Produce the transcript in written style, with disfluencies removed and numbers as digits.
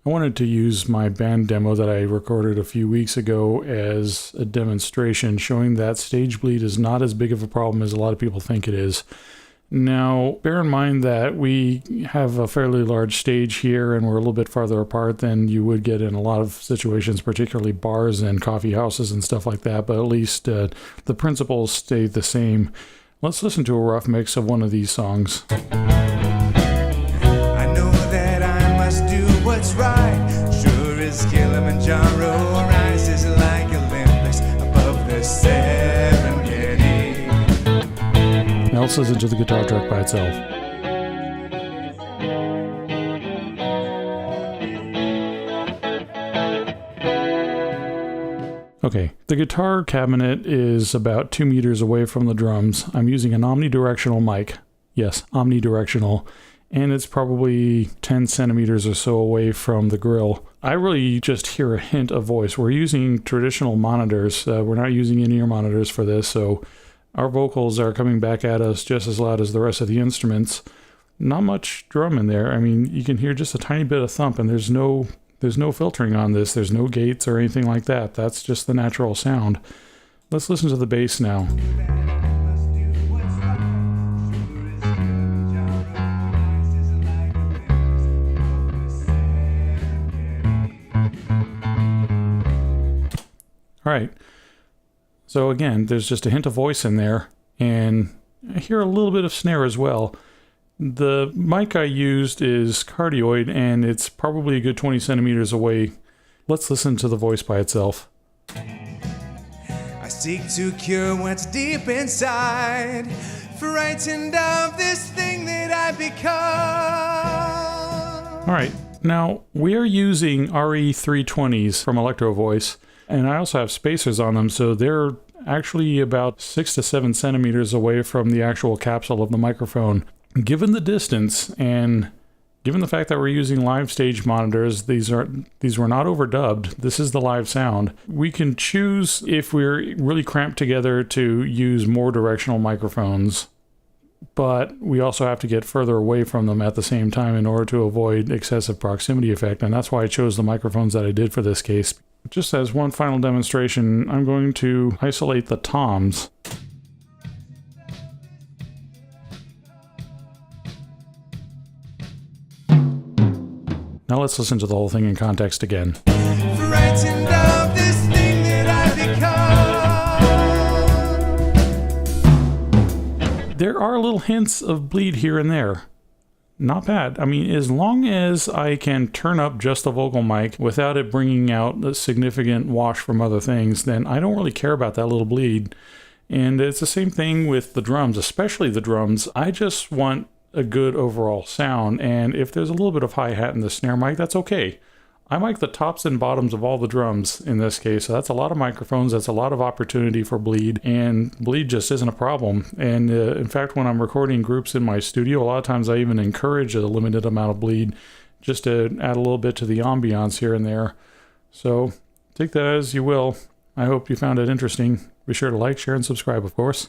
I wanted to use my band demo that I recorded a few weeks ago as a demonstration showing that stage bleed is not as big of a problem as a lot of people think it is. Now, bear in mind that we have a fairly large stage here and we're a little bit farther apart than you would get in a lot of situations, particularly bars and coffee houses and stuff like that, but at least the principles stay the same. Let's listen to a rough mix of one of these songs. I know that I must do what's right. Sure as Kilimanjaro rises like Olympus above the Serengeti. Now let's listen to the guitar track by itself. Okay, the guitar cabinet is about 2 meters away from the drums. I'm using an omnidirectional mic. Yes, omnidirectional. And it's probably 10 centimeters or so away from the grill. I really just hear a hint of voice. We're using traditional monitors. We're not using in-ear monitors for this, so our vocals are coming back at us just as loud as the rest of the instruments. Not much drum in there. I mean, you can hear just a tiny bit of thump, and there's no filtering on this. There's no gates or anything like that. That's just the natural sound. Let's listen to the bass now. All right. So again, there's just a hint of voice in there, and I hear a little bit of snare as well. The mic I used is cardioid, and it's probably a good 20 centimeters away. Let's listen to the voice by itself. I seek to cure what's deep inside, frightened of this thing that I become. All right, now we are using RE320s from Electro Voice, and I also have spacers on them, so they're actually about 6 to 7 centimeters away from the actual capsule of the microphone. Given the distance and given the fact that we're using live stage monitors, these were not overdubbed. This is the live sound. We can choose, if we're really cramped together, to use more directional microphones, but we also have to get further away from them at the same time in order to avoid excessive proximity effect, and that's why I chose the microphones that I did for this case. Just as one final demonstration, I'm going to isolate the toms. Now let's listen to the whole thing in context again. Frightened of this thing that I become. There are little hints of bleed here and there. Not bad. I mean, as long as I can turn up just the vocal mic without it bringing out a significant wash from other things, then I don't really care about that little bleed. And it's the same thing with the drums, especially the drums. I just want a good overall sound, and if there's a little bit of hi-hat in the snare mic, that's okay. I mic the tops and bottoms of all the drums in this case, so that's a lot of microphones, that's a lot of opportunity for bleed, and bleed just isn't a problem. And in fact, when I'm recording groups in my studio, a lot of times I even encourage a limited amount of bleed just to add a little bit to the ambiance here and there. So take that as you will. I hope you found it interesting. Be sure to like, share, and subscribe, of course.